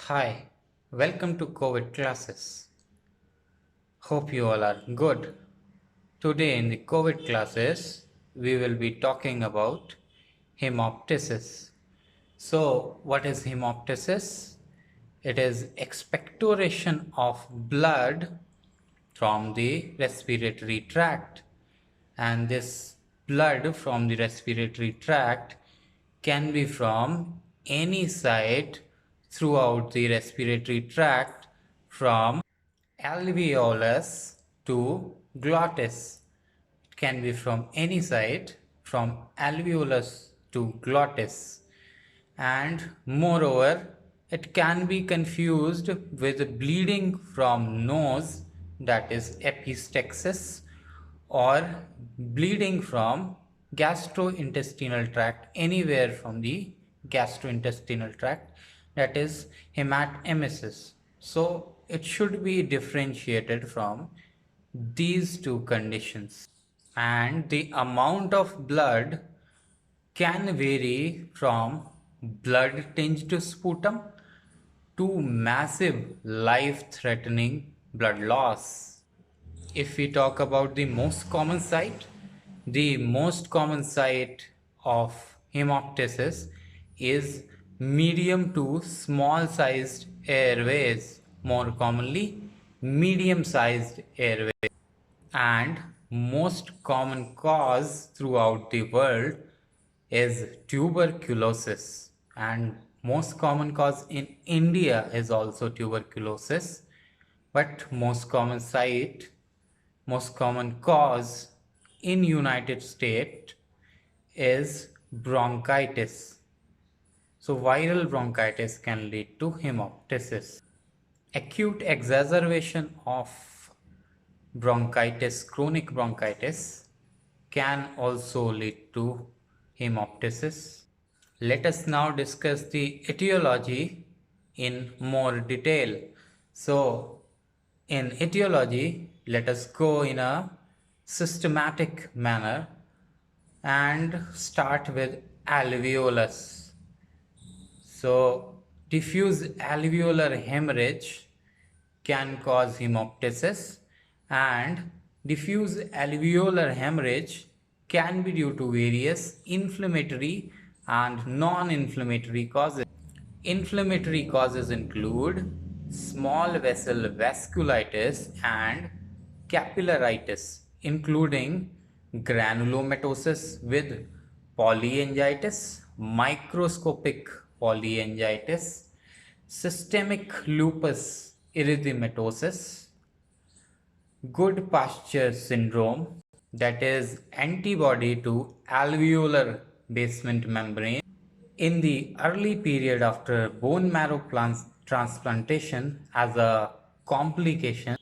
Hi, welcome to COVID classes. Hope you all are good. Today in the COVID classes, we will be talking about hemoptysis. So, what is hemoptysis? It is expectoration of blood from the respiratory tract, and this blood from the respiratory tract can be from any site throughout the respiratory tract from alveolus to glottis. It can be from any site from alveolus to glottis, and moreover it can be confused with bleeding from nose, that is epistaxis, or bleeding from gastrointestinal tract, anywhere from the gastrointestinal tract, that is hematemesis. So it should be differentiated from these two conditions, and the amount of blood can vary from blood tinged sputum to massive life threatening blood loss. If we talk about the most common site of hemoptysis is medium to small sized airways, more commonly medium sized airways. And most common cause throughout the world is tuberculosis, and most common cause in India is also tuberculosis, but most common cause in United States is bronchitis. So viral bronchitis can lead to hemoptysis. Acute exacerbation of bronchitis, chronic bronchitis, can also lead to hemoptysis. Let us now discuss the etiology in more detail. So, in etiology, let us go in a systematic manner and start with alveolus. So, diffuse alveolar hemorrhage can cause hemoptysis, and diffuse alveolar hemorrhage can be due to various inflammatory and non-inflammatory causes. Inflammatory causes include small vessel vasculitis and capillaritis, including granulomatosis with polyangiitis, microscopic polyangiitis, systemic lupus erythematosus, Goodpasture syndrome, that is antibody to alveolar basement membrane. In the early period after bone marrow transplantation as a complication,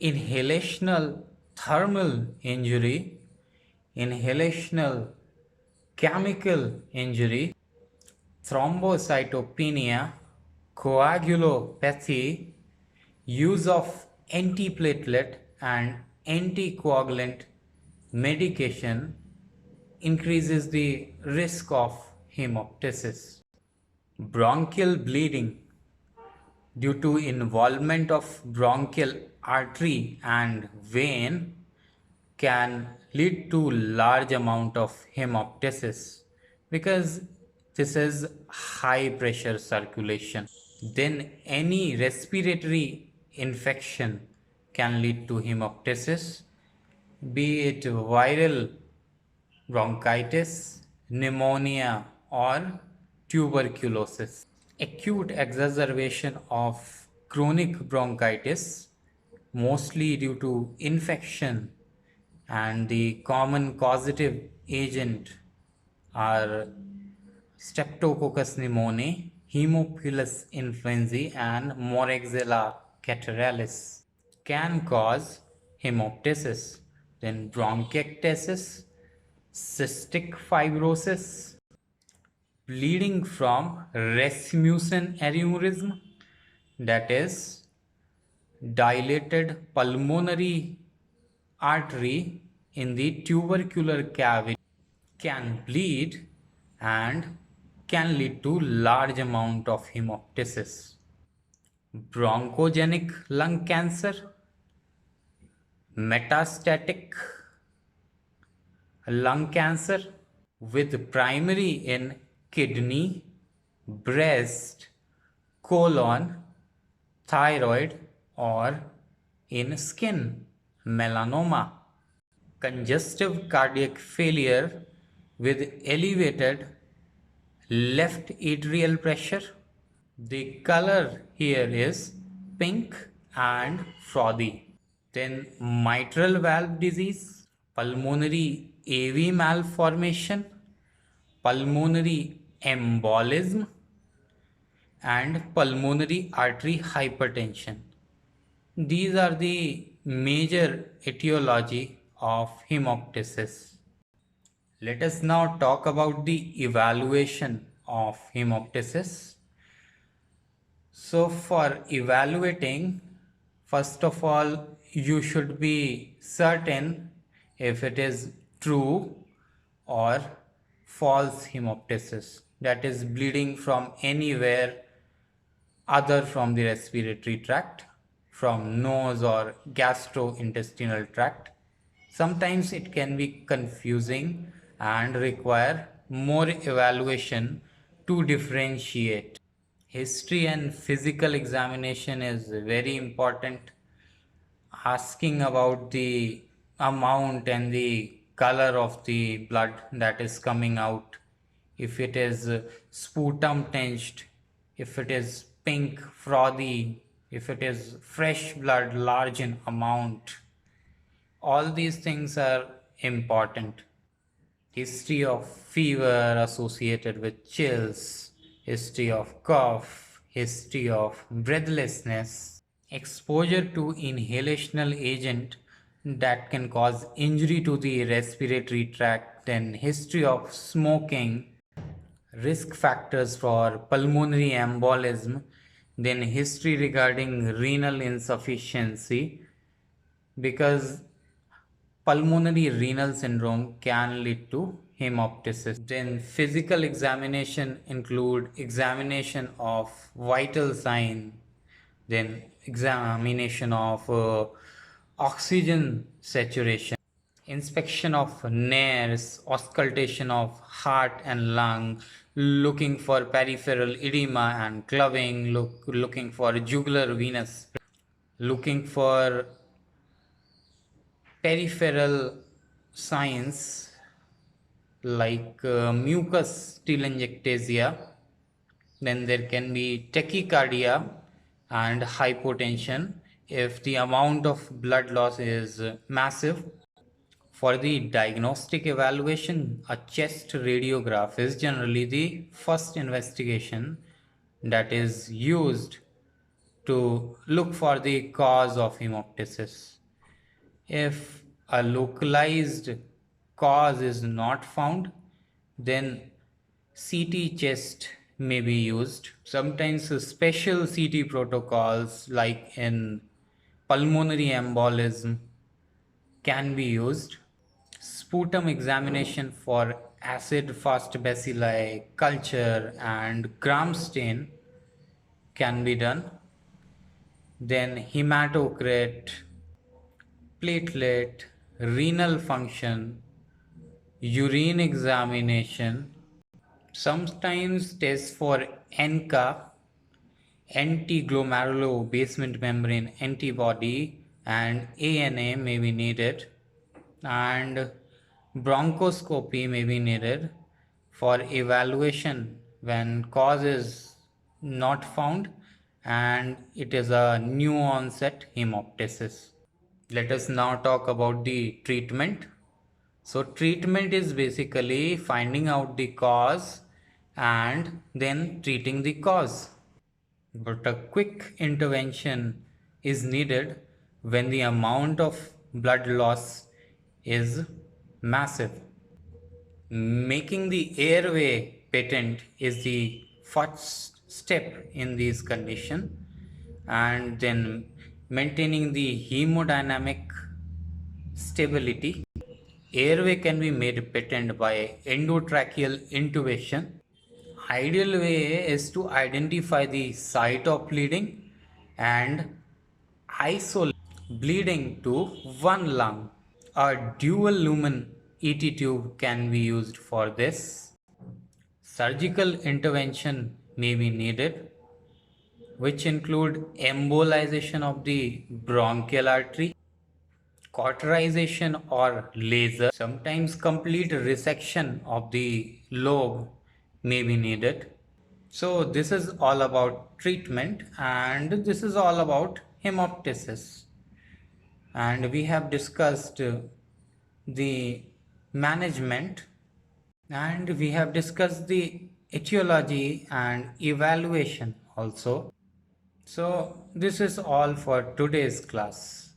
inhalational thermal injury, inhalational chemical injury, thrombocytopenia, coagulopathy, use of antiplatelet and anticoagulant medication increases the risk of hemoptysis. Bronchial bleeding due to involvement of bronchial artery and vein can lead to large amount of hemoptysis because this is high pressure circulation. Then any respiratory infection can lead to hemoptysis, be it viral bronchitis, pneumonia, or tuberculosis. Acute exacerbation of chronic bronchitis, mostly due to infection, and the common causative agent are Streptococcus pneumoniae, Haemophilus influenzae, and Moraxella catarrhalis can cause hemoptysis. Then bronchiectasis, cystic fibrosis, bleeding from Rasmussen aneurysm, that is dilated pulmonary artery in the tubercular cavity, can bleed and can lead to large amount of hemoptysis. bronchogenic lung cancer, metastatic lung cancer with primary in kidney, breast, colon, thyroid, or in skin, melanoma, congestive cardiac failure with elevated left atrial pressure. The color here is pink and frothy. Then mitral valve disease, pulmonary AV malformation, pulmonary embolism, and pulmonary artery hypertension. These are the major etiology of hemoptysis. Let us now talk about the evaluation of hemoptysis. So for evaluating, first of all, you should be certain if it is true or false hemoptysis, that is bleeding from anywhere other from the respiratory tract, from nose or gastrointestinal tract. Sometimes it can be confusing and require more evaluation to differentiate. History and physical examination is very important. Asking about the amount and the color of the blood that is coming out, if it is sputum tinged, if it is pink frothy, if it is fresh blood large in amount, all these things are important. History of fever associated with chills, history of cough, history of breathlessness, exposure to inhalational agent that can cause injury to the respiratory tract, then history of smoking, risk factors for pulmonary embolism, then history regarding renal insufficiency, because pulmonary renal syndrome can lead to hemoptysis. Then physical examination include examination of vital sign, then examination of oxygen saturation, inspection of nares, auscultation of heart and lung, looking for peripheral edema and clubbing, looking for jugular venous, looking for peripheral signs like mucus telangiectasia. Then there can be tachycardia and hypotension if the amount of blood loss is massive. For the diagnostic evaluation, a chest radiograph is generally the first investigation that is used to look for the cause of hemoptysis. If a localized cause is not found, then CT chest may be used. Sometimes special CT protocols like in pulmonary embolism can be used. Sputum examination for acid fast bacilli culture and gram stain can be done. Then hematocrit, platelet, renal function, urine examination, sometimes tests for ANCA, anti-glomerular basement membrane antibody, and ANA may be needed, and bronchoscopy may be needed for evaluation when cause is not found and it is a new onset hemoptysis. Let us now talk about the treatment. So treatment is basically finding out the cause and then treating the cause. But a quick intervention is needed when the amount of blood loss is massive. Making the airway patent is the first step in this condition, and then maintaining the hemodynamic stability. Airway can be made patent by endotracheal intubation. Ideal way is to identify the site of bleeding and isolate bleeding to one lung. A dual lumen ET tube can be used for this. Surgical intervention may be needed, which include embolization of the bronchial artery, cauterization or laser. Sometimes complete resection of the lobe may be needed. So this is all about treatment, and this is all about hemoptysis. And we have discussed the management, and we have discussed the etiology and evaluation also. So this is all for today's class.